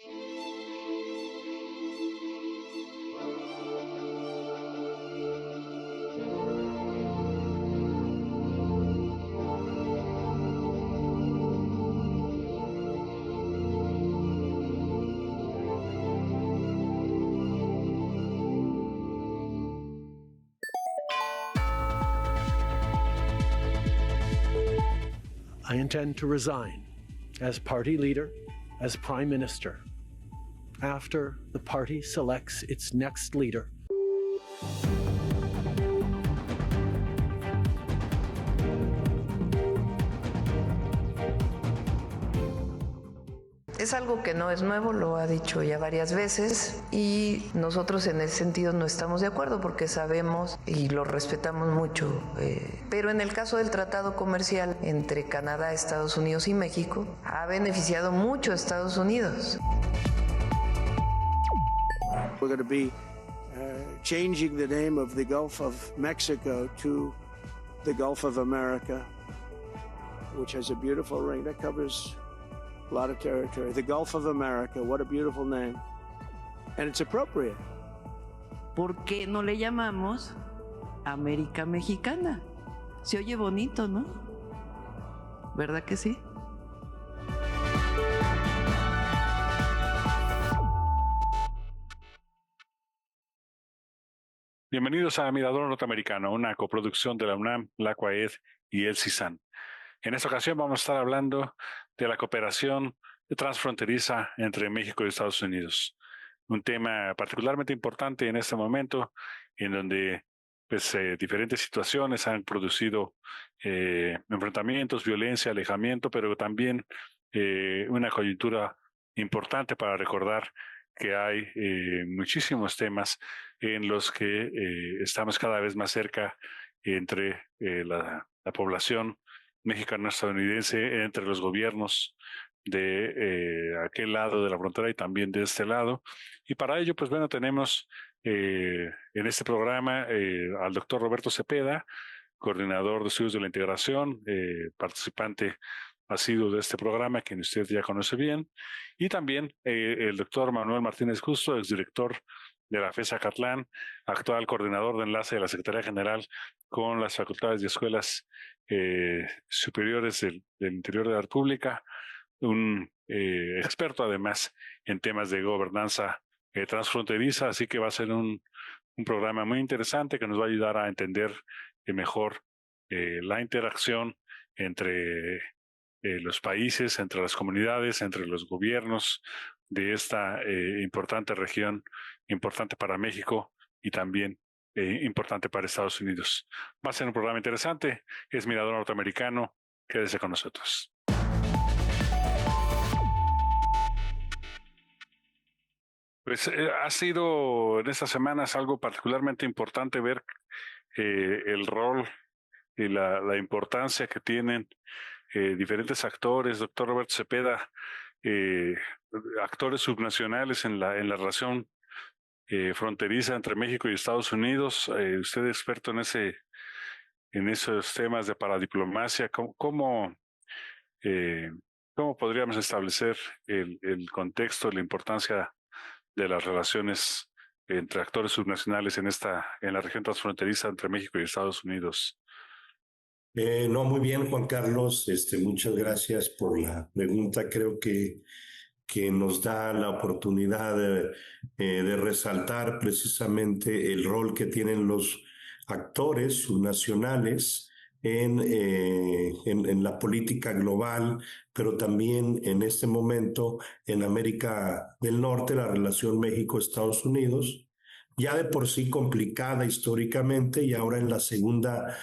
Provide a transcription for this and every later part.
I intend to resign as party leader, as prime minister, after the party selects its next leader. Es algo que no es nuevo, lo ha dicho ya varias veces y nosotros en ese sentido no estamos de acuerdo porque sabemos y lo respetamos mucho. Pero en el caso del tratado comercial entre Canadá, Estados Unidos y México, ha beneficiado mucho a Estados Unidos. We're going to be changing the name of the Gulf of Mexico to the Gulf of America, which has a beautiful ring that covers a lot of territory. The Gulf of America, what a beautiful name. And it's appropriate. ¿Por qué no le llamamos América Mexicana? Se oye bonito, ¿no? ¿Verdad que sí? Bienvenidos a Mirador Norteamericano, una coproducción de la UNAM, la CUAED y el CISAN. En esta ocasión vamos a estar hablando de la cooperación transfronteriza entre México y Estados Unidos. Un tema particularmente importante en este momento, en donde diferentes situaciones han producido enfrentamientos, violencia, alejamiento, pero también una coyuntura importante para recordar que hay muchísimos temas en los que estamos cada vez más cerca entre la población mexicano-estadounidense, entre los gobiernos de aquel lado de la frontera y también de este lado. Y para ello, pues bueno, tenemos en este programa al doctor Roberto Cepeda, coordinador de estudios de la integración, participante asiduo de este programa, quien usted ya conoce bien, y también el doctor Manuel Martínez Justo, exdirector de la FES Acatlán, actual coordinador de enlace de la Secretaría General con las facultades y escuelas superiores del interior de la República, un experto además en temas de gobernanza transfronteriza, así que va a ser un programa muy interesante que nos va a ayudar a entender mejor la interacción entre los países, entre las comunidades, entre los gobiernos de esta importante región, importante para México y también importante para Estados Unidos. Va a ser un programa interesante. Es Mirador Norteamericano. Quédese con nosotros. Pues ha sido en estas semanas algo particularmente importante ver el rol y la importancia que tienen diferentes actores, doctor Roberto Cepeda, actores subnacionales en la relación fronteriza entre México y Estados Unidos. Usted es experto en esos temas de paradiplomacia. ¿Cómo podríamos establecer el contexto y la importancia de las relaciones entre actores subnacionales en la región transfronteriza entre México y Estados Unidos? No, muy bien, Juan Carlos. Muchas gracias por la pregunta. Creo que nos da la oportunidad de resaltar precisamente el rol que tienen los actores subnacionales en la política global, pero también en este momento en América del Norte, la relación México-Estados Unidos, ya de por sí complicada históricamente, y ahora en la segunda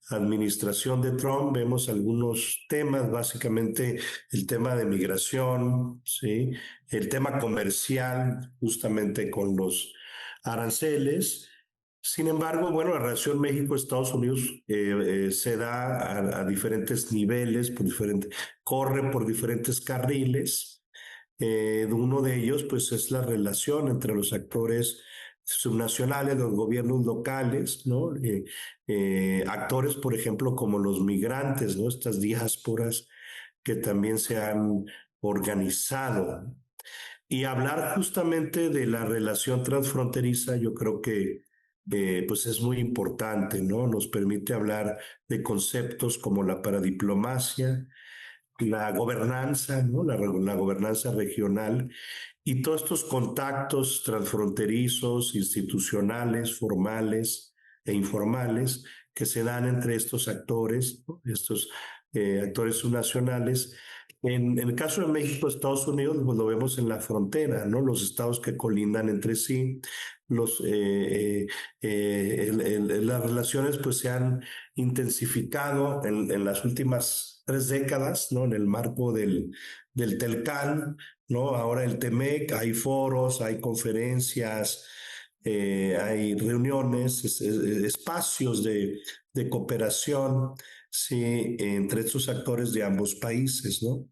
administración de Trump vemos algunos temas, básicamente el tema de migración, ¿sí? El tema comercial, justamente con los aranceles. Sin embargo, bueno, la relación México-Estados Unidos se da a diferentes niveles, corre por diferentes carriles. Uno de ellos, pues, es la relación entre los actores subnacionales, los gobiernos locales, ¿no? Actores, por ejemplo, como los migrantes, ¿no? Estas diásporas que también se han organizado. Y hablar justamente de la relación transfronteriza, yo creo que pues es muy importante, ¿no? Nos permite hablar de conceptos como la paradiplomacia, la gobernanza, ¿no? La gobernanza regional y todos estos contactos transfronterizos, institucionales, formales e informales que se dan entre estos actores, ¿no? Estos actores subnacionales. En el caso de México, Estados Unidos, pues lo vemos en la frontera, ¿no? Los estados que colindan entre sí, las relaciones pues se han intensificado en las últimas 3 décadas, ¿no? En el marco del TELCAN, ¿no? Ahora el TEMEC, hay foros, hay conferencias, hay reuniones, espacios de cooperación, sí, entre estos actores de ambos países, ¿no?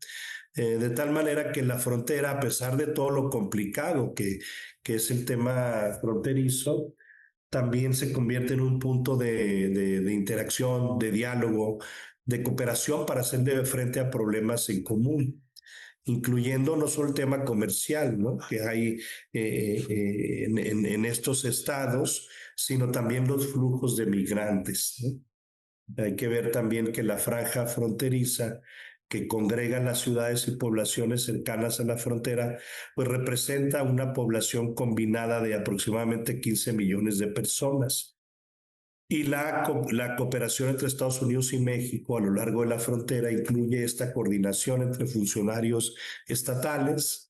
De tal manera que la frontera, a pesar de todo lo complicado que es el tema fronterizo, también se convierte en un punto de interacción, de diálogo, de cooperación para hacerle frente a problemas en común, incluyendo no solo el tema comercial, ¿no? Que hay en estos estados, sino también los flujos de migrantes, ¿no? Hay que ver también que la franja fronteriza que congrega las ciudades y poblaciones cercanas a la frontera, pues representa una población combinada de aproximadamente 15 millones de personas. Y la cooperación entre Estados Unidos y México a lo largo de la frontera incluye esta coordinación entre funcionarios estatales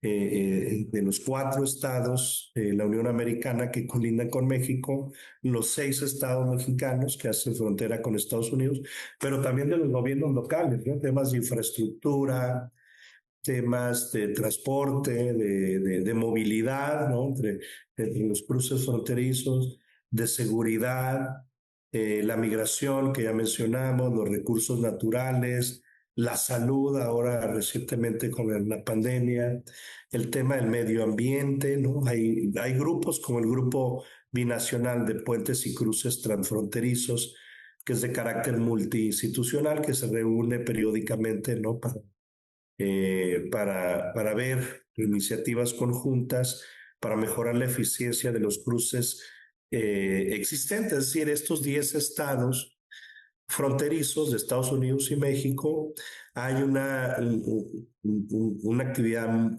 de los 4 estados de la Unión Americana que colindan con México, los 6 estados mexicanos que hacen frontera con Estados Unidos, pero también de los gobiernos locales, ¿no? Temas de infraestructura, temas de transporte, de movilidad, ¿no? Entre los cruces fronterizos, de seguridad, la migración que ya mencionamos, los recursos naturales, la salud ahora recientemente con la pandemia, el tema del medio ambiente, ¿no? Hay grupos como el Grupo Binacional de Puentes y Cruces Transfronterizos, que es de carácter multiinstitucional, que se reúne periódicamente, ¿no? Para ver iniciativas conjuntas para mejorar la eficiencia de los cruces existentes. Es decir, estos 10 estados fronterizos de Estados Unidos y México, hay una actividad,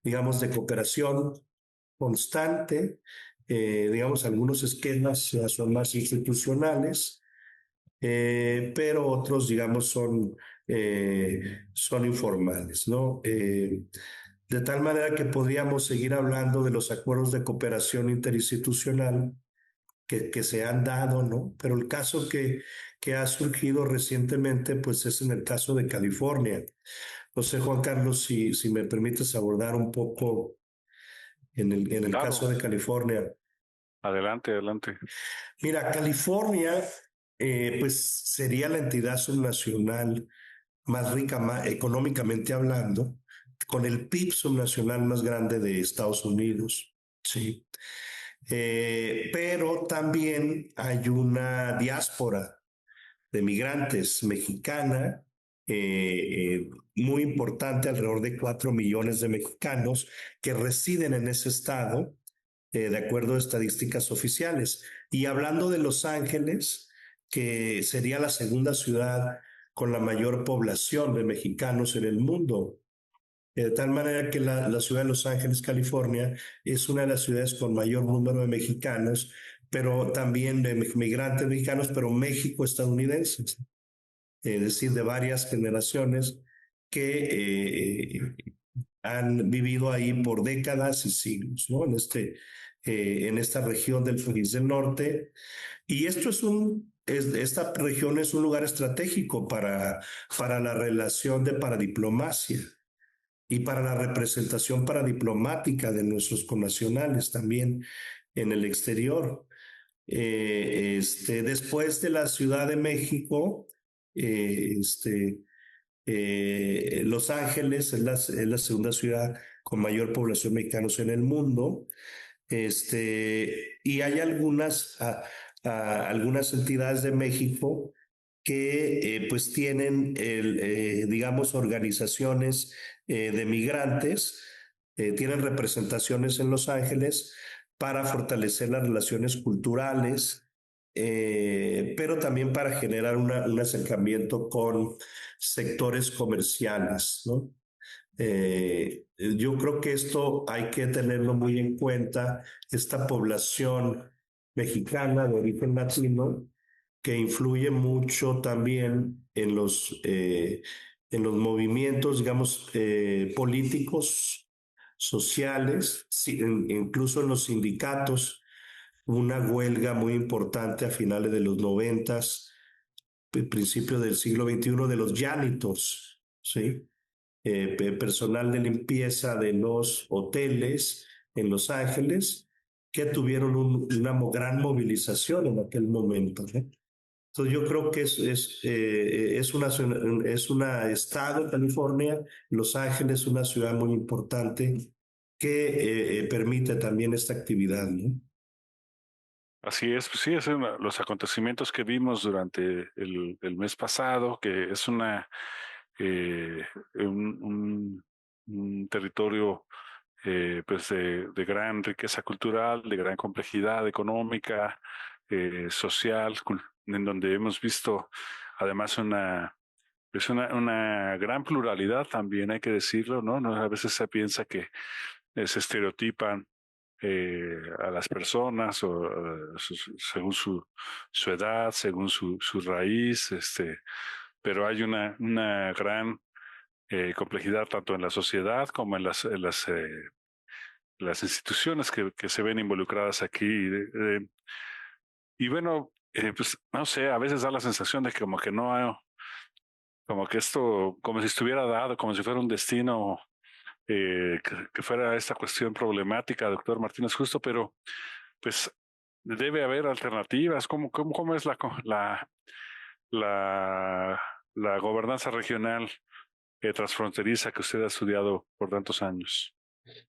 digamos, de cooperación constante. Digamos, algunos esquemas ya son más institucionales, pero otros, digamos, son informales, ¿no? De tal manera que podríamos seguir hablando de los acuerdos de cooperación interinstitucional que se han dado, ¿no? Pero el caso que ha surgido recientemente, pues es en el caso de California. No sé, Juan Carlos, si me permites abordar un poco en el caso Claro, de California. adelante, adelante. Mira, California, pues sería la entidad subnacional más rica, económicamente hablando, con el PIB subnacional más grande de Estados Unidos, ¿sí? Pero también hay una diáspora de migrantes mexicana muy importante, alrededor de 4 millones de mexicanos que residen en ese estado, de acuerdo a estadísticas oficiales. Y hablando de Los Ángeles, que sería la segunda ciudad con la mayor población de mexicanos en el mundo. De tal manera que la ciudad de Los Ángeles, California, es una de las ciudades con mayor número de mexicanos, pero también de migrantes mexicanos, pero México-estadounidenses, es decir, de varias generaciones que han vivido ahí por décadas y siglos, ¿no? En esta región del país del norte. Y esta región es un lugar estratégico para la relación de paradiplomacia y para la representación paradiplomática de nuestros connacionales también en el exterior. Después de la Ciudad de México, Los Ángeles es la segunda ciudad con mayor población mexicanos en el mundo. Y hay algunas entidades de México que pues tienen, digamos, organizaciones de migrantes, tienen representaciones en Los Ángeles para fortalecer las relaciones culturales, pero también para generar un acercamiento con sectores comerciales, ¿no? Yo creo que esto hay que tenerlo muy en cuenta, esta población mexicana de origen latino, que influye mucho también en los movimientos, digamos, políticos, sociales, incluso en los sindicatos. Una huelga muy importante a finales de los 90, principio del siglo XXI, de los janitors, ¿sí? Personal de limpieza de los hoteles en Los Ángeles, que tuvieron una gran movilización en aquel momento, ¿no? Entonces yo creo que es una estado, California, Los Ángeles, una ciudad muy importante que permite también esta actividad, ¿no? Así es, pues sí, los acontecimientos que vimos durante el mes pasado, que es un territorio pues de gran riqueza cultural, de gran complejidad económica, social, en donde hemos visto además una gran pluralidad también, hay que decirlo, ¿no? A veces se piensa que se estereotipan a las personas según su edad, según su raíz, pero hay una gran complejidad tanto en la sociedad como en las instituciones que se ven involucradas aquí. Y bueno, pues no sé, a veces da la sensación de que como que no, como que esto, como si estuviera dado, como si fuera un destino, que fuera esta cuestión problemática, doctor Martínez Justo, pero pues debe haber alternativas. ¿Cómo es la, la gobernanza regional transfronteriza que usted ha estudiado por tantos años?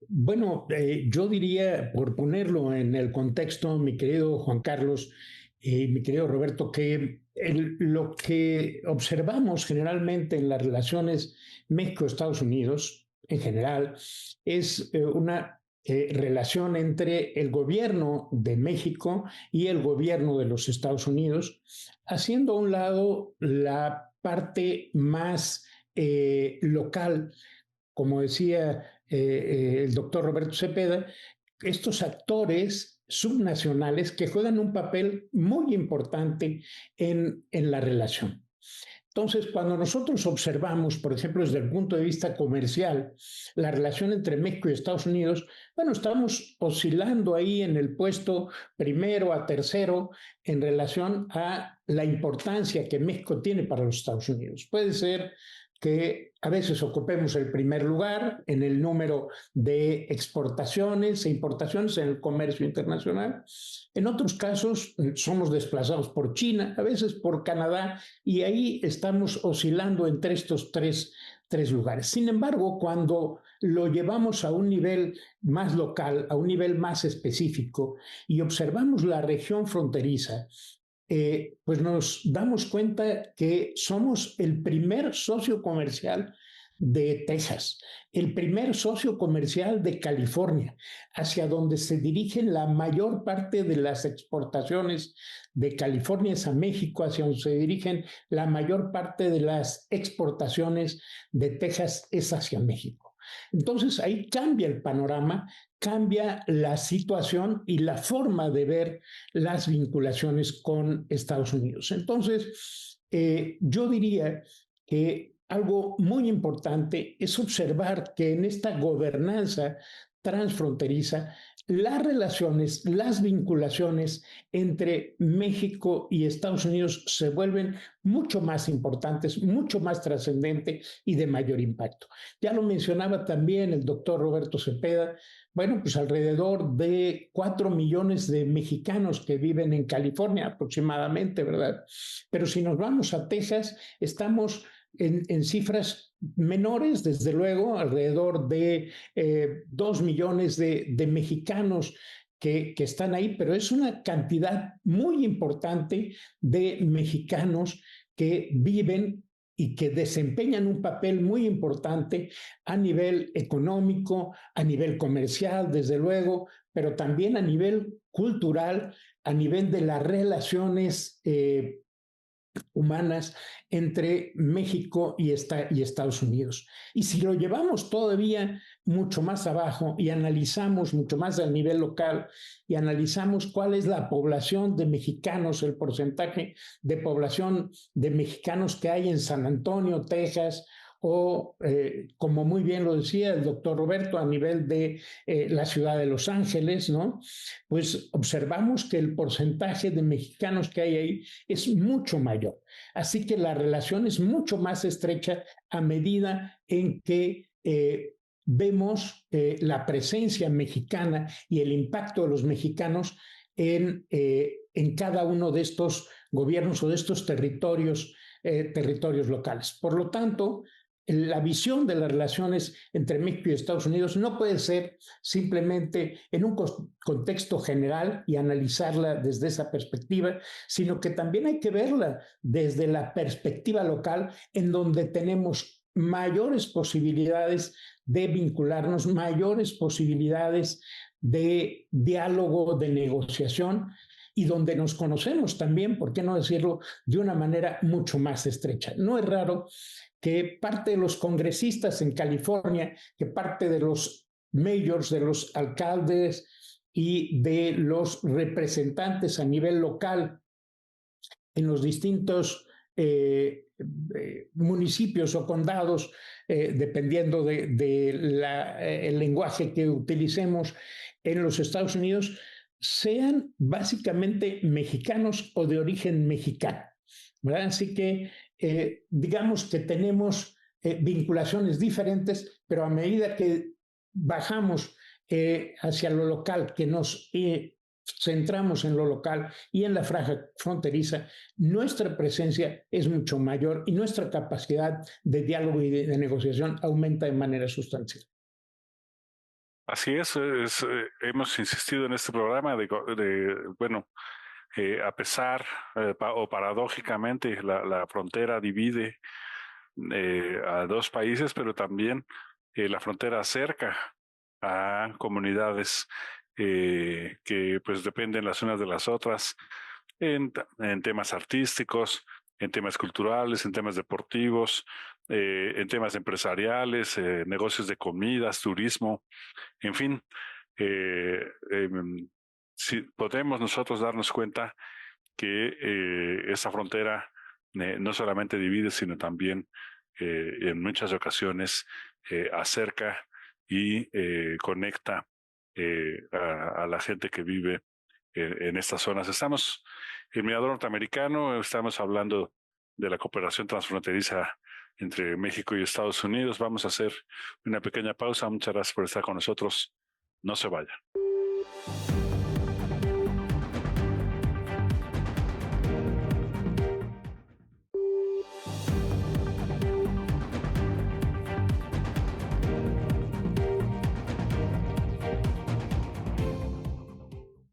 Bueno, yo diría, por ponerlo en el contexto, mi querido Juan Carlos y mi querido Roberto, que lo que observamos generalmente en las relaciones México-Estados Unidos, en general, es una relación entre el gobierno de México y el gobierno de los Estados Unidos, haciendo a un lado la parte más local, como decía el doctor Roberto Cepeda, estos actores subnacionales que juegan un papel muy importante en la relación. Entonces, cuando nosotros observamos, por ejemplo, desde el punto de vista comercial, la relación entre México y Estados Unidos, bueno, estamos oscilando ahí en el puesto primero a tercero en relación a la importancia que México tiene para los Estados Unidos. Puede ser que a veces ocupemos el primer lugar en el número de exportaciones e importaciones en el comercio internacional. En otros casos somos desplazados por China, a veces por Canadá, y ahí estamos oscilando entre estos tres lugares. Sin embargo, cuando lo llevamos a un nivel más local, a un nivel más específico, y observamos la región fronteriza, pues nos damos cuenta que somos el primer socio comercial de Texas, el primer socio comercial de California, hacia donde se dirigen la mayor parte de las exportaciones de California es a México, hacia donde se dirigen la mayor parte de las exportaciones de Texas es hacia México. Entonces ahí cambia el panorama, cambia la situación y la forma de ver las vinculaciones con Estados Unidos. Entonces, yo diría que algo muy importante es observar que en esta gobernanza transfronteriza, las relaciones, las vinculaciones entre México y Estados Unidos se vuelven mucho más importantes, mucho más trascendentes y de mayor impacto. Ya lo mencionaba también el doctor Roberto Cepeda, bueno, pues alrededor de 4 millones de mexicanos que viven en California aproximadamente, ¿verdad? Pero si nos vamos a Texas, estamos en cifras menores, desde luego, alrededor de 2 millones de mexicanos que están ahí, pero es una cantidad muy importante de mexicanos que viven y que desempeñan un papel muy importante a nivel económico, a nivel comercial, desde luego, pero también a nivel cultural, a nivel de las relaciones humanas entre México y Estados Unidos. Y si lo llevamos todavía mucho más abajo y analizamos mucho más al nivel local y analizamos cuál es la población de mexicanos, el porcentaje de población de mexicanos que hay en San Antonio, Texas, o como muy bien lo decía el doctor Roberto, a nivel de la ciudad de Los Ángeles, ¿no? Pues observamos que el porcentaje de mexicanos que hay ahí es mucho mayor. Así que la relación es mucho más estrecha a medida en que vemos la presencia mexicana y el impacto de los mexicanos en cada uno de estos gobiernos o de estos territorios locales. Por lo tanto, la visión de las relaciones entre México y Estados Unidos no puede ser simplemente en un contexto general y analizarla desde esa perspectiva, sino que también hay que verla desde la perspectiva local, en donde tenemos mayores posibilidades de vincularnos, mayores posibilidades de diálogo, de negociación, y donde nos conocemos también, ¿por qué no decirlo?, de una manera mucho más estrecha. No es raro que parte de los congresistas en California, que parte de los mayors, de los alcaldes y de los representantes a nivel local en los distintos municipios o condados, dependiendo del lenguaje que utilicemos en los Estados Unidos, sean básicamente mexicanos o de origen mexicano, ¿verdad? Así que digamos que tenemos vinculaciones diferentes, pero a medida que bajamos hacia lo local, que nos centramos en lo local y en la franja fronteriza, nuestra presencia es mucho mayor y nuestra capacidad de diálogo y de negociación aumenta de manera sustancial. Así hemos insistido en este programa bueno, a pesar o paradójicamente la frontera divide a dos países, pero también la frontera acerca a comunidades que pues dependen las unas de las otras en temas artísticos, en temas culturales, en temas deportivos, en temas empresariales, negocios de comidas, turismo, en fin. Si podemos nosotros darnos cuenta que esa frontera no solamente divide, sino también en muchas ocasiones acerca y conecta a la gente que vive en estas zonas. Estamos en Mirador Norteamericano, estamos hablando de la cooperación transfronteriza entre México y Estados Unidos. Vamos a hacer una pequeña pausa. Muchas gracias por estar con nosotros. No se vayan.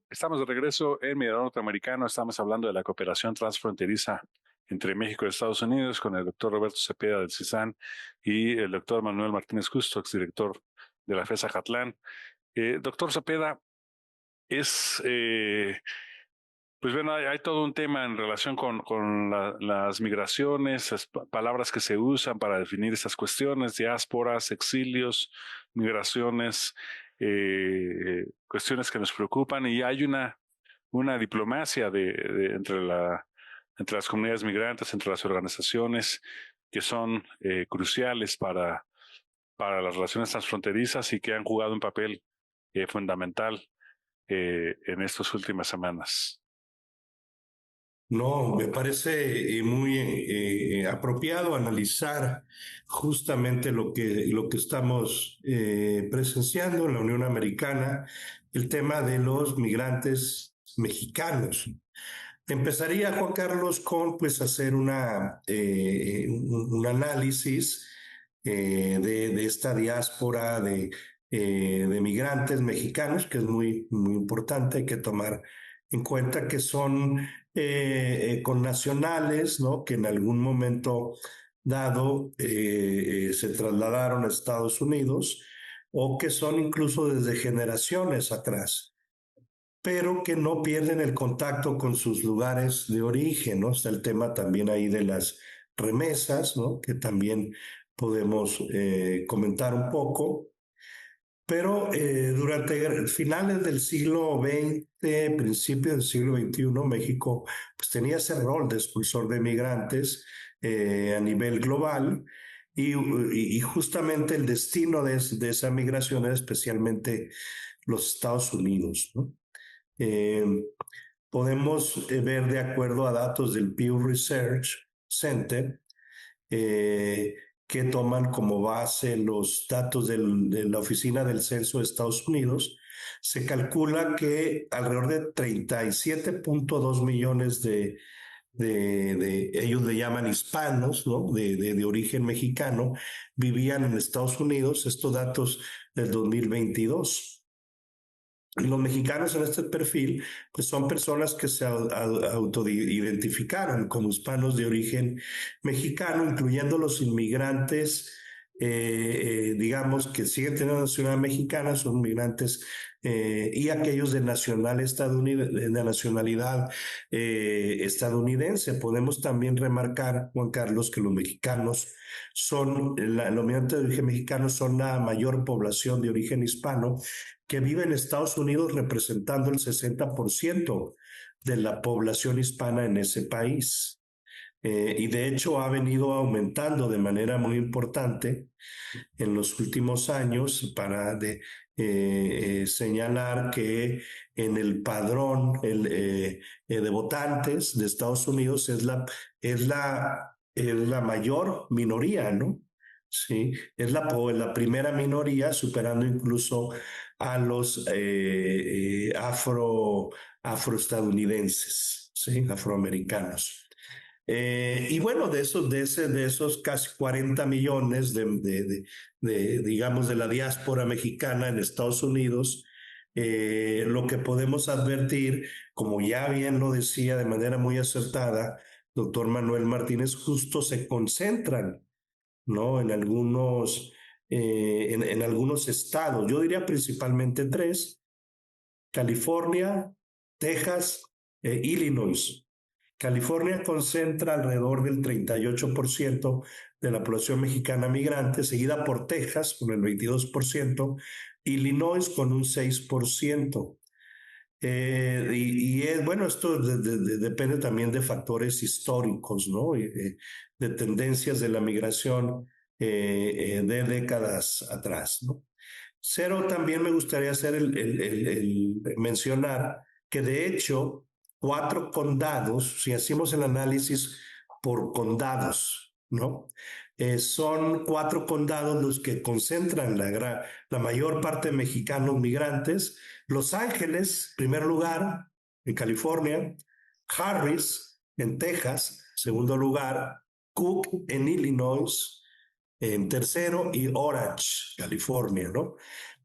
Estamos de regreso en Mirador Norteamericano. Estamos hablando de la cooperación transfronteriza entre México y Estados Unidos con el doctor Roberto Cepeda del CISAN y el doctor Manuel Martínez Justo, exdirector de la FES Acatlán. Doctor Cepeda, pues bueno, hay todo un tema en relación con las migraciones, las palabras que se usan para definir estas cuestiones, diásporas, exilios, migraciones, cuestiones que nos preocupan, y hay una diplomacia entre las comunidades migrantes, entre las organizaciones que son cruciales para las relaciones transfronterizas y que han jugado un papel fundamental en estas últimas semanas. No, me parece muy apropiado analizar justamente lo que estamos presenciando en la Unión Americana, el tema de los migrantes mexicanos. Empezaría, Juan Carlos, con pues hacer un análisis de esta diáspora de migrantes mexicanos, que es muy, muy importante. Hay que tomar en cuenta que son con nacionales, ¿no? Que en algún momento dado se trasladaron a Estados Unidos o que son incluso desde generaciones atrás, pero que no pierden el contacto con sus lugares de origen, ¿no? Está el tema también ahí de las remesas, ¿no? Que también podemos comentar un poco. Pero durante finales del siglo XX, principios del siglo XXI, México pues, tenía ese rol de expulsor de migrantes a nivel global y justamente el destino de esa migración era especialmente los Estados Unidos, ¿no? Eh, Podemos ver, de acuerdo a datos del Pew Research Center, eh, que toman como base los datos de la Oficina del Censo de Estados Unidos, se calcula que alrededor de 37.2 millones ellos le llaman hispanos, ¿no? De origen mexicano, vivían en Estados Unidos, estos datos del 2022. Y los mexicanos en este perfil, pues son personas que se autoidentificaron como hispanos de origen mexicano, incluyendo los inmigrantes, digamos, que siguen teniendo nacionalidad mexicana, son migrantes, y aquellos de nacionalidad estadounidense. Podemos también remarcar, Juan Carlos, que los mexicanos los migrantes de origen mexicano son la mayor población de origen hispano que vive en Estados Unidos, representando el 60% de la población hispana en ese país. Y de hecho ha venido aumentando de manera muy importante en los últimos años para señalar que en el padrón de votantes de Estados Unidos es la mayor minoría, ¿no? Sí, es la primera minoría, superando incluso a los afroestadounidenses, ¿sí? Afroamericanos. Y bueno, de esos casi 40 millones digamos, de la diáspora mexicana en Estados Unidos, lo que podemos advertir, como ya bien lo decía de manera muy acertada, doctor Manuel Martínez, justo se concentran, ¿no? En algunos estados, yo diría principalmente tres: California, Texas e Illinois. California concentra alrededor del 38% de la población mexicana migrante, seguida por Texas con el 22%, Illinois con un 6%. Bueno, esto depende también de factores históricos, ¿no? De tendencias de la migración de décadas atrás, ¿no? Cero, también me gustaría hacer el mencionar que de hecho 4 condados, si hacemos el análisis por condados, ¿no? Son 4 condados los que concentran la mayor parte de mexicanos migrantes. Los Ángeles, primer lugar, en California; Harris, en Texas, segundo lugar; Cook, en Illinois, en tercero; y Orange, California, ¿no?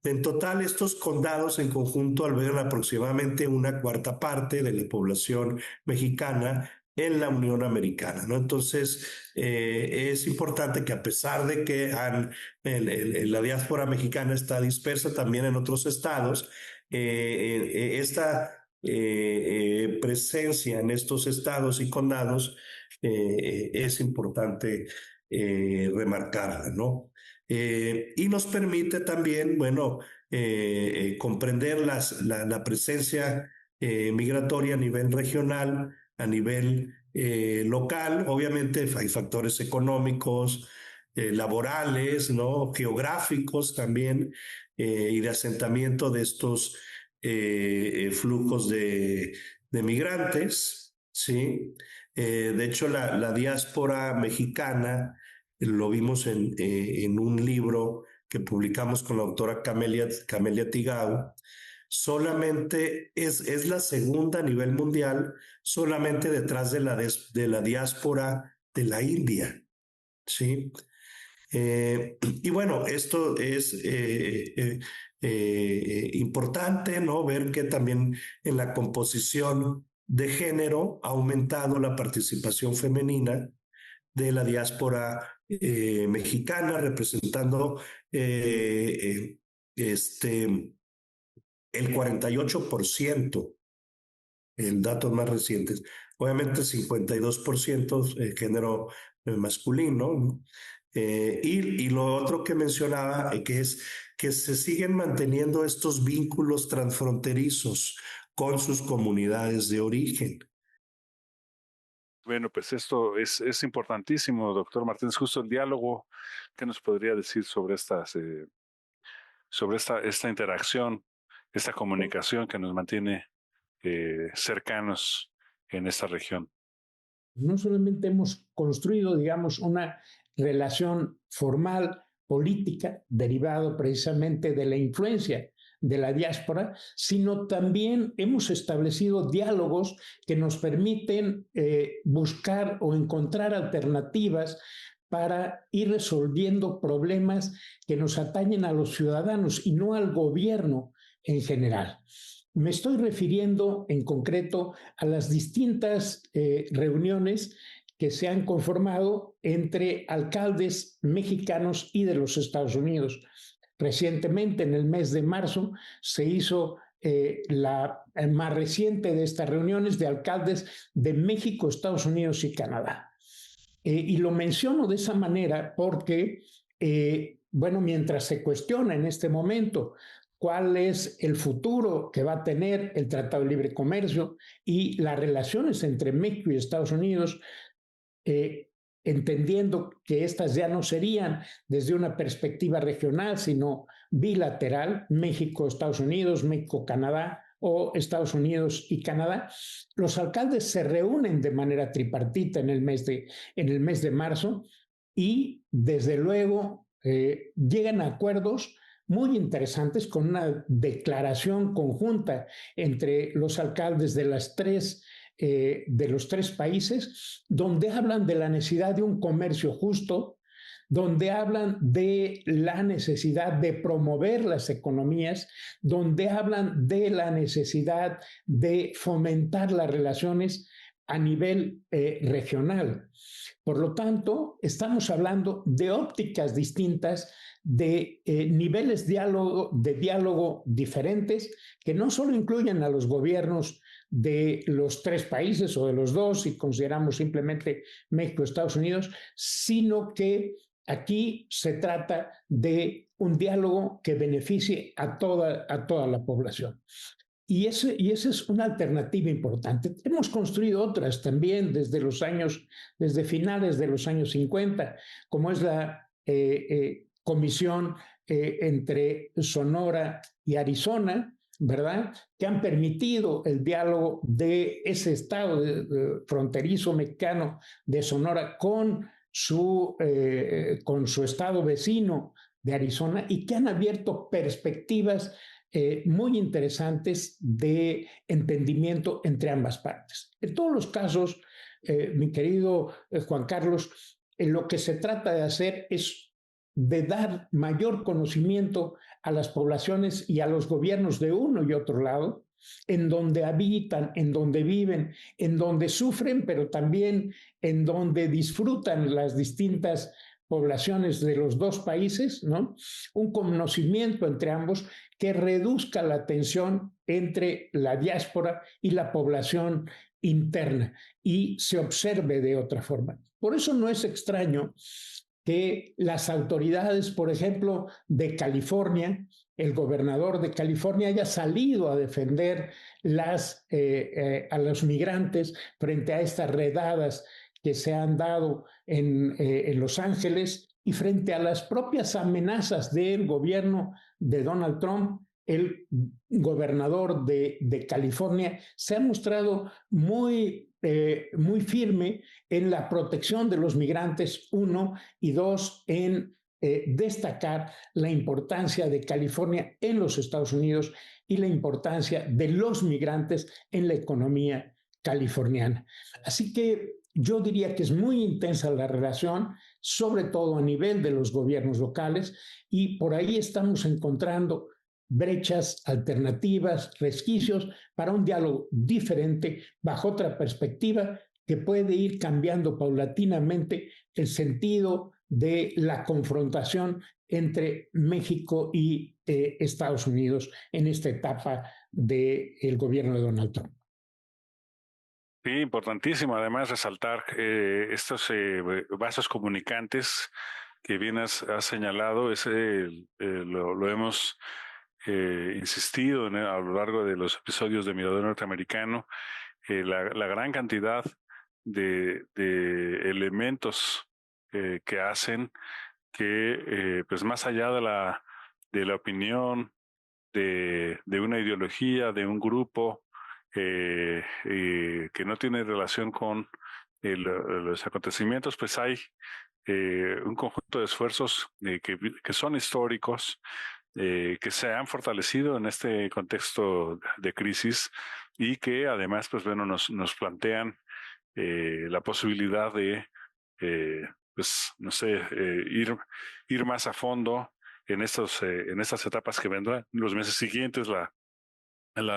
En total, estos condados en conjunto albergan aproximadamente una cuarta parte de la población mexicana en la Unión Americana, ¿no? Entonces, es importante que, a pesar de que la diáspora mexicana está dispersa también en otros estados, esta presencia en estos estados y condados es importante remarcarla, ¿no? Y nos permite también, bueno, comprender la presencia migratoria a nivel regional, a nivel local. Obviamente hay factores económicos, laborales, ¿no? Geográficos también, y de asentamiento de estos flujos de migrantes, ¿sí? De hecho, la diáspora mexicana, lo vimos en un libro que publicamos con la doctora Camelia Tigao, solamente es la segunda a nivel mundial, solamente detrás de la diáspora de la India, ¿sí? Y bueno, esto es importante, ¿no? Ver que también en la composición de género, ha aumentado la participación femenina de la diáspora mexicana, representando el 48%, en datos más recientes. Obviamente 52% género masculino, ¿no? Y lo otro que mencionaba, que es que se siguen manteniendo estos vínculos transfronterizos con sus comunidades de origen. Bueno, pues esto es importantísimo, doctor Martínez. Justo el diálogo, ¿qué nos podría decir sobre esta interacción, esta comunicación que nos mantiene cercanos en esta región? No solamente hemos construido, digamos, una relación formal, política, derivado precisamente de la influencia de la diáspora, sino también hemos establecido diálogos que nos permiten buscar o encontrar alternativas para ir resolviendo problemas que nos atañen a los ciudadanos y no al gobierno en general. Me estoy refiriendo en concreto a las distintas reuniones que se han conformado entre alcaldes mexicanos y de los Estados Unidos. Recientemente, en el mes de marzo, se hizo la más reciente de estas reuniones de alcaldes de México, Estados Unidos y Canadá. Y lo menciono de esa manera porque, bueno, mientras se cuestiona en este momento cuál es el futuro que va a tener el Tratado de Libre Comercio y las relaciones entre México y Estados Unidos, entendiendo que estas ya no serían desde una perspectiva regional, sino bilateral, México-Estados Unidos, México-Canadá o Estados Unidos y Canadá, los alcaldes se reúnen de manera tripartita en el mes de marzo y desde luego llegan a acuerdos muy interesantes con una declaración conjunta entre los alcaldes de los tres países, donde hablan de la necesidad de un comercio justo, donde hablan de la necesidad de promover las economías, donde hablan de la necesidad de fomentar las relaciones a nivel regional. Por lo tanto, estamos hablando de ópticas distintas, de niveles de diálogo diferentes, que no solo incluyen a los gobiernos de los tres países o de los dos, si consideramos simplemente México y Estados Unidos, sino que aquí se trata de un diálogo que beneficie a toda la población. Y esa es una alternativa importante. Hemos construido otras también desde finales de los años 50, como es la comisión entre Sonora y Arizona, ¿verdad?, que han permitido el diálogo de ese estado fronterizo mexicano de Sonora con su estado vecino de Arizona y que han abierto perspectivas muy interesantes de entendimiento entre ambas partes. En todos los casos, mi querido Juan Carlos, lo que se trata de hacer es de dar mayor conocimiento a las poblaciones y a los gobiernos de uno y otro lado, en donde habitan, en donde viven, en donde sufren, pero también en donde disfrutan las distintas poblaciones de los dos países, ¿no? Un conocimiento entre ambos que reduzca la tensión entre la diáspora y la población interna y se observe de otra forma. Por eso no es extraño que las autoridades, por ejemplo, de California, el gobernador de California haya salido a defender a los migrantes frente a estas redadas que se han dado en Los Ángeles y frente a las propias amenazas del gobierno de Donald Trump. El gobernador de California se ha mostrado muy firme en la protección de los migrantes, uno, y dos, en destacar la importancia de California en los Estados Unidos y la importancia de los migrantes en la economía californiana. Así que yo diría que es muy intensa la relación, sobre todo a nivel de los gobiernos locales, y por ahí estamos encontrando brechas, alternativas, resquicios para un diálogo diferente, bajo otra perspectiva, que puede ir cambiando paulatinamente el sentido de la confrontación entre México y Estados Unidos en esta etapa del gobierno de Donald Trump. Sí, importantísimo además resaltar estos vasos comunicantes que bien has señalado, lo hemos insistido a lo largo de los episodios de Mirador Norteamericano, la gran cantidad de elementos que hacen que, pues más allá de la opinión, de una ideología, de un grupo, que no tiene relación con los acontecimientos, pues hay un conjunto de esfuerzos que son históricos, que se han fortalecido en este contexto de crisis y que además, pues bueno, nos plantean la posibilidad de, pues no sé, ir más a fondo en estas etapas que vendrán los meses siguientes, la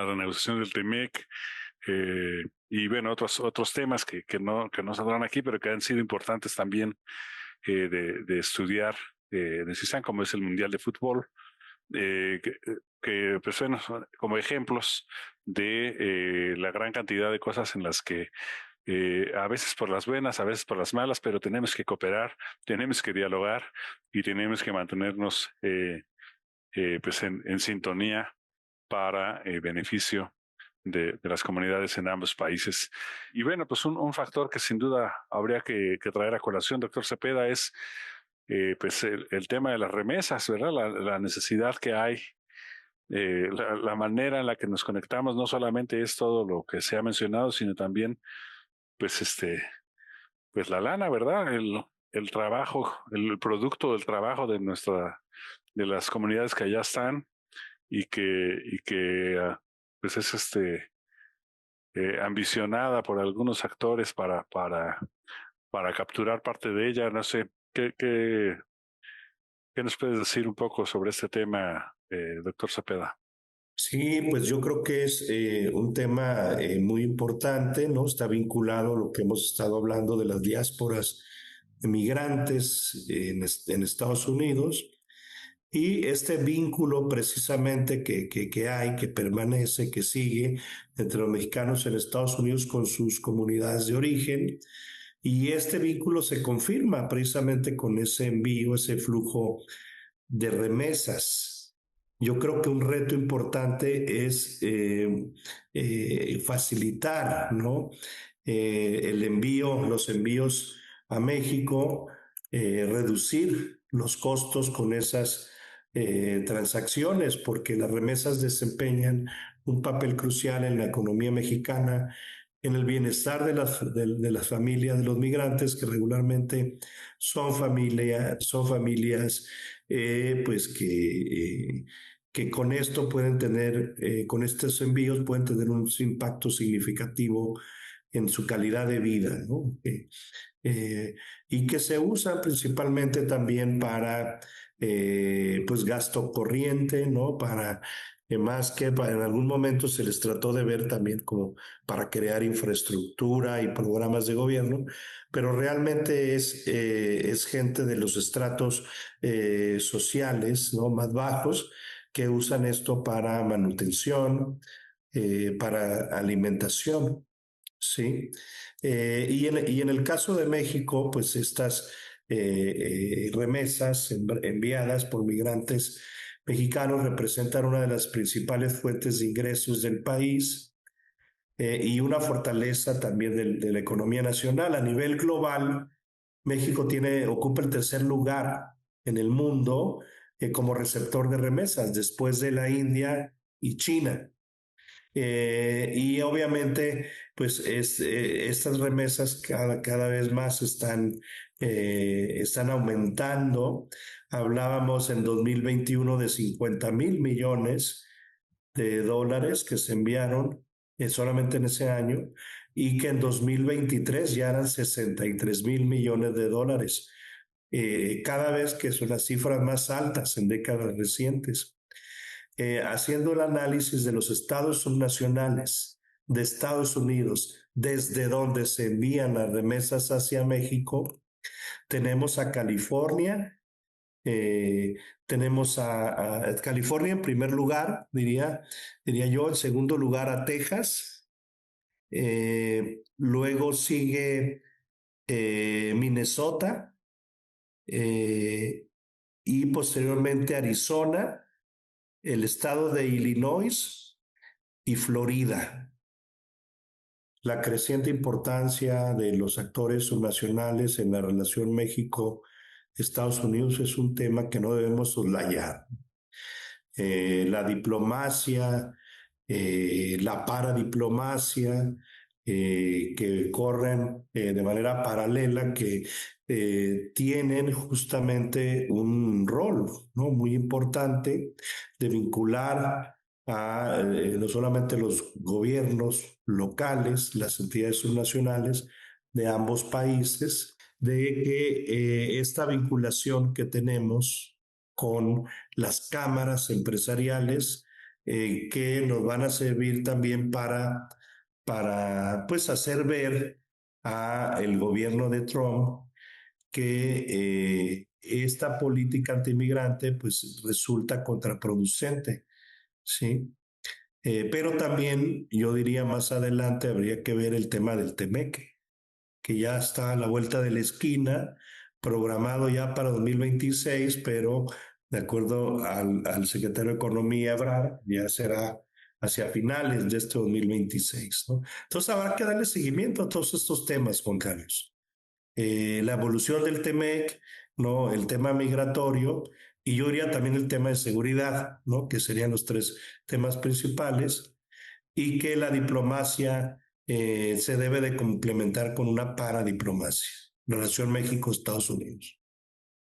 renegociación del TEMEC, y bueno, otros temas que no saldrán aquí, pero que han sido importantes también de estudiar en el CISAN, como es el Mundial de Fútbol, que pues bueno, como ejemplos de la gran cantidad de cosas en las que a veces por las buenas, a veces por las malas, pero tenemos que cooperar, tenemos que dialogar y tenemos que mantenernos pues en sintonía para beneficio de las comunidades en ambos países. Y bueno, pues un factor que sin duda habría que traer a colación, doctor Cepeda, es pues el tema de las remesas, ¿verdad? La necesidad que hay, la manera en la que nos conectamos, no solamente es todo lo que se ha mencionado, sino también pues pues la lana, ¿verdad? El trabajo, el producto del trabajo de las comunidades que allá están y que pues es ambicionada por algunos actores para capturar parte de ella. No sé, ¿qué nos puedes decir un poco sobre este tema, doctor Cepeda? Sí, pues yo creo que es un tema muy importante, ¿no? Está vinculado a lo que hemos estado hablando de las diásporas de migrantes en Estados Unidos. Y este vínculo precisamente que hay, que permanece, que sigue entre los mexicanos en Estados Unidos con sus comunidades de origen. Y este vínculo se confirma precisamente con ese envío, ese flujo de remesas. Yo creo que un reto importante es facilitar, ¿no? El envío, los envíos a México, reducir los costos con esas transacciones, porque las remesas desempeñan un papel crucial en la economía mexicana, en el bienestar de las familias de los migrantes, que regularmente son familias pues que con esto pueden tener, con estos envíos pueden tener un impacto significativo en su calidad de vida, ¿no? Y que se usan principalmente también para pues gasto corriente, ¿no? Para más que en algún momento se les trató de ver también como para crear infraestructura y programas de gobierno, pero realmente es gente de los estratos sociales, ¿no? Más bajos, que usan esto para manutención, para alimentación, ¿sí? Y en el caso de México, pues estas remesas enviadas por migrantes mexicanos representan una de las principales fuentes de ingresos del país, y una fortaleza también de la economía nacional. A nivel global, México ocupa el tercer lugar en el mundo como receptor de remesas, después de la India y China. Y obviamente, pues estas remesas cada vez más están aumentando. Hablábamos en 2021 de 50,000 millones de dólares que se enviaron solamente en ese año, y que en 2023 ya eran 63,000 millones de dólares. Cada vez que son las cifras más altas en décadas recientes. haciendo el análisis de los estados subnacionales de Estados Unidos, desde donde se envían las remesas hacia México, tenemos a California, tenemos a California en primer lugar, diría yo, en segundo lugar a Texas, luego sigue Minnesota y posteriormente Arizona, el estado de Illinois y Florida. La creciente importancia de los actores subnacionales en la relación México-Estados Unidos es un tema que no debemos soslayar. La diplomacia, la paradiplomacia, que corren de manera paralela, que tienen justamente un rol, ¿no?, muy importante de vincular a no solamente los gobiernos locales, las entidades subnacionales de ambos países, de que esta vinculación que tenemos con las cámaras empresariales que nos van a servir también para pues hacer ver a el gobierno de Trump que esta política antimigrante pues resulta contraproducente, ¿sí? Pero también yo diría más adelante habría que ver el tema del TEMEC, que ya está a la vuelta de la esquina, programado ya para 2026, pero de acuerdo al secretario de Economía, Ebrard, ya será hacia finales de este 2026, ¿no? Entonces habrá que darle seguimiento a todos estos temas, Juan Carlos. La evolución del TEMEC, ¿no?, el tema migratorio, y yo diría también el tema de seguridad, ¿no?, que serían los tres temas principales, y que la diplomacia se debe de complementar con una paradiplomacia, relación México-Estados Unidos.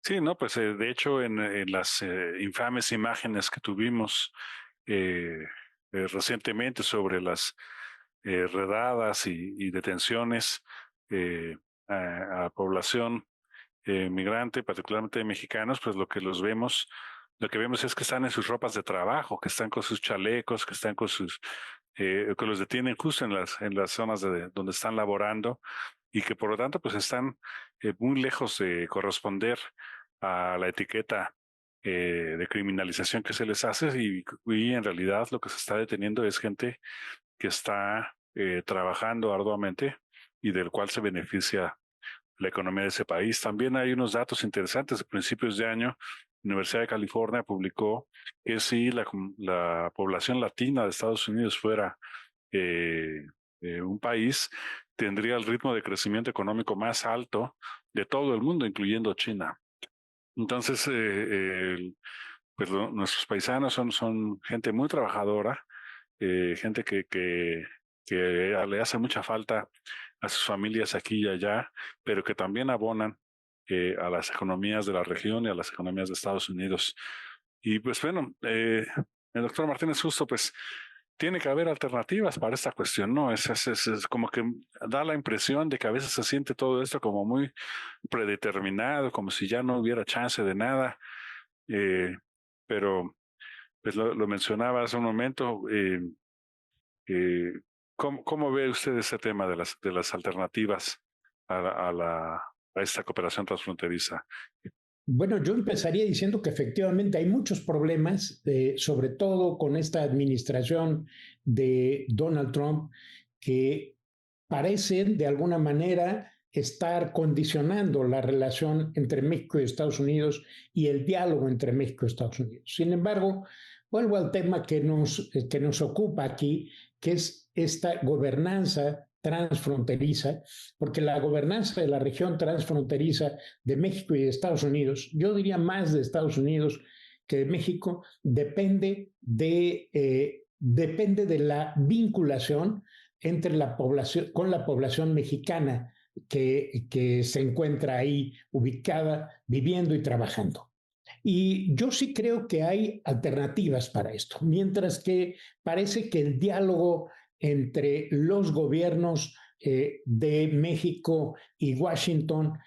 Sí, no, pues de hecho en las infames imágenes que tuvimos recientemente sobre las redadas y detenciones a población migrante, particularmente de mexicanos, pues lo que vemos es que están en sus ropas de trabajo, que están con sus chalecos, que están con que los detienen justo en las zonas donde están laborando, y que por lo tanto pues están muy lejos de corresponder a la etiqueta de criminalización que se les hace, y en realidad lo que se está deteniendo es gente que está trabajando arduamente y del cual se beneficia la economía de ese país. También hay unos datos interesantes. A principios de año, la Universidad de California publicó que si la población latina de Estados Unidos fuera un país, tendría el ritmo de crecimiento económico más alto de todo el mundo, incluyendo China. Entonces, pues nuestros paisanos son gente muy trabajadora, gente que le hace mucha falta a sus familias aquí y allá, pero que también abonan a las economías de la región y a las economías de Estados Unidos. Y pues bueno, el doctor Martínez, justo pues tiene que haber alternativas para esta cuestión, ¿no? Es como que da la impresión de que a veces se siente todo esto como muy predeterminado, como si ya no hubiera chance de nada, pero pues lo mencionaba hace un momento. ¿Cómo ve usted ese tema de las alternativas a esta cooperación transfronteriza? Bueno, yo empezaría diciendo que efectivamente hay muchos problemas, sobre todo con esta administración de Donald Trump, que parecen de alguna manera estar condicionando la relación entre México y Estados Unidos y el diálogo entre México y Estados Unidos. Sin embargo, vuelvo al tema que nos ocupa aquí, que es esta gobernanza transfronteriza, porque la gobernanza de la región transfronteriza de México y de Estados Unidos, yo diría más de Estados Unidos que de México, depende de la vinculación entre la población, con la población mexicana que se encuentra ahí ubicada, viviendo y trabajando. Y yo sí creo que hay alternativas para esto, mientras que parece que el diálogo entre los gobiernos de México y Washington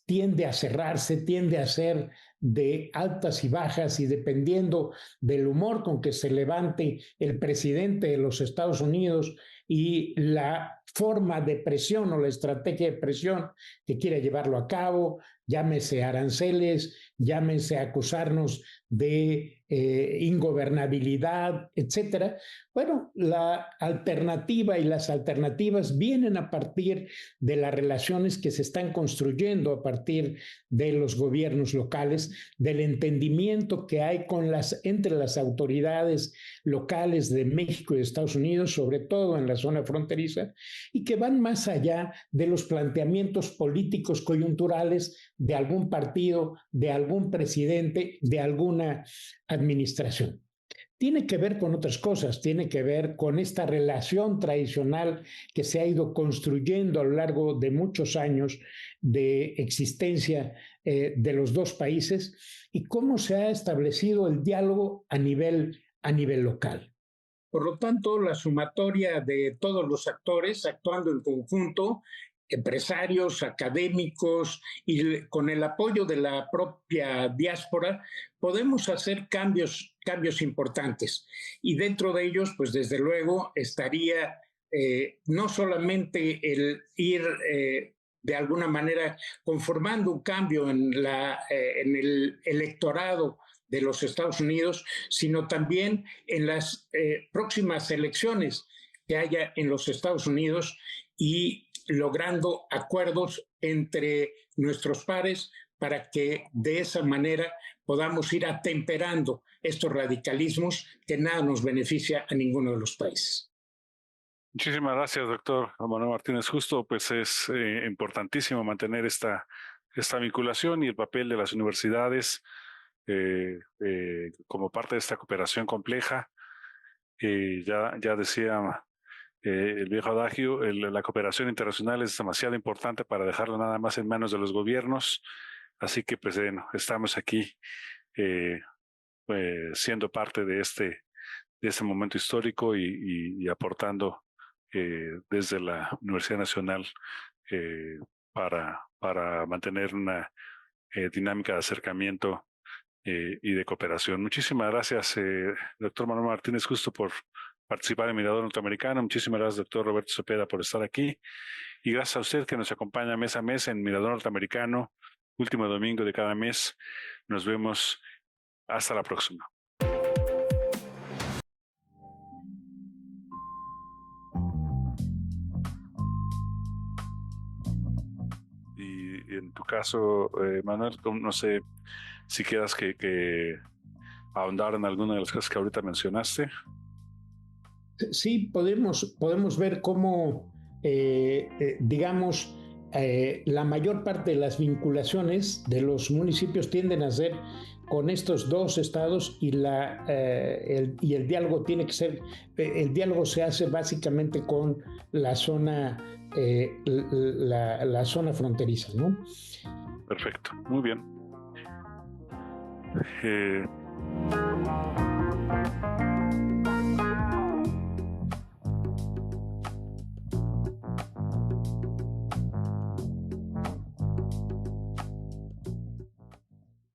tiende a cerrarse, tiende a ser de altas y bajas y dependiendo del humor con que se levante el presidente de los Estados Unidos y la forma de presión o la estrategia de presión que quiera llevarlo a cabo, llámese aranceles, llámese acusarnos de ingobernabilidad, etcétera. Bueno, la alternativa y las alternativas vienen a partir de las relaciones que se están construyendo a partir de los gobiernos locales, del entendimiento que hay entre las autoridades locales de México y de Estados Unidos, sobre todo en la zona fronteriza, y que van más allá de los planteamientos políticos coyunturales de algún partido, de algún presidente, de alguna administración. Tiene que ver con otras cosas, tiene que ver con esta relación tradicional que se ha ido construyendo a lo largo de muchos años de existencia de los dos países y cómo se ha establecido el diálogo a nivel local. Por lo tanto, la sumatoria de todos los actores actuando en conjunto, empresarios, académicos y con el apoyo de la propia diáspora, podemos hacer cambios importantes. Y dentro de ellos, pues desde luego, estaría no solamente el ir de alguna manera conformando un cambio en el electorado de los Estados Unidos, sino también en las próximas elecciones que haya en los Estados Unidos y logrando acuerdos entre nuestros pares para que de esa manera podamos ir atemperando estos radicalismos que nada nos beneficia a ninguno de los países. Muchísimas gracias, doctor Manuel Martínez. Justo, pues es importantísimo mantener esta vinculación y el papel de las universidades como parte de esta cooperación compleja. Ya decía el viejo adagio, la cooperación internacional es demasiado importante para dejarlo nada más en manos de los gobiernos. Así que, pues, estamos aquí siendo parte de este momento histórico y aportando desde la Universidad Nacional para mantener una dinámica de acercamiento y de cooperación. Muchísimas gracias, doctor Manuel Martínez, justo por participar en Mirador Norteamericano. Muchísimas gracias, doctor Roberto Cepeda, por estar aquí. Y gracias a usted que nos acompaña mes a mes en Mirador Norteamericano, último domingo de cada mes. Nos vemos. Hasta la próxima. Y en tu caso, Manuel, no sé si quieras que ahondar en alguna de las cosas que ahorita mencionaste. Sí, podemos ver cómo, digamos, la mayor parte de las vinculaciones de los municipios tienden a ser con estos dos estados y el diálogo tiene que ser, el diálogo se hace básicamente con la zona, la zona fronteriza, ¿no? Perfecto, muy bien.